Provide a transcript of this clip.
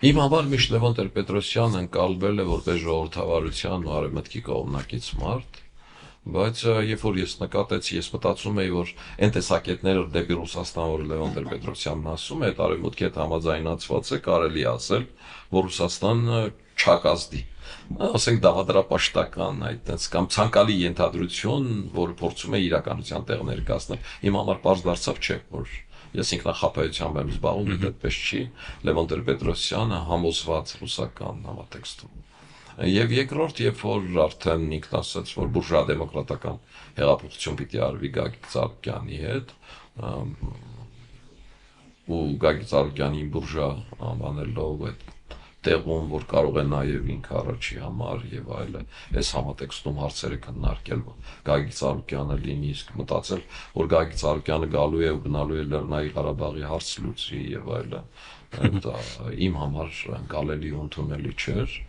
Իմ համար միշտ Լևոն Տեր-Պետրոսյանն ընկալվել է որպես ժողովրդավարության ու արևմտքի կողմնակից մարդ, բայց երբ որ ես նկատեցի, ես մտածում էի, որ այն տեսակետները դեպի Ռուսաստան, որ Լևոն Տեր-Պետրոսյանն ասում է, այդ արևմուտքի հետ համաձայնացված է, կարելի ասել, որ Ռուսաստանը չակազդի։ Ասենք դավադրապաշտական այդտենց կամ ցանկալի ենթադրություն, որ փորձում է իրականության տեղ ներկայացնել։ Իմ համար պարզ դարձավ չէ, որ ես ինքնախապայությամբ եմ զբաղվում, դա այդպես չի։ Լևոն Տեր-Պետրոսյանը համոզված ռուսական համատեքստում։ Եվ երկրորդ, երբ որ արդեն ինքն ասաց, որ բուրժուա դեմոկրատական հեղափոխություն պիտի արվի Գագիկ Ծառուկյանի հետ, ու Գագիկ Ծառուկյանին բուրժուա անվանելով այդ տեղում, որ կարող է նաև ինքը առաջի համար եւ այլն, այս համատեքստում հարցերը քննարկել, Գագիկ Ծառուկյանը լինի, իսկ մտածել, որ Գագիկ Ծառուկյանը գալու է ու գնալու է Լեռնային Ղարաբաղի հարց լուծի եւ այլն, դա իմ համար ընկալելի ու ընդունելի չէր։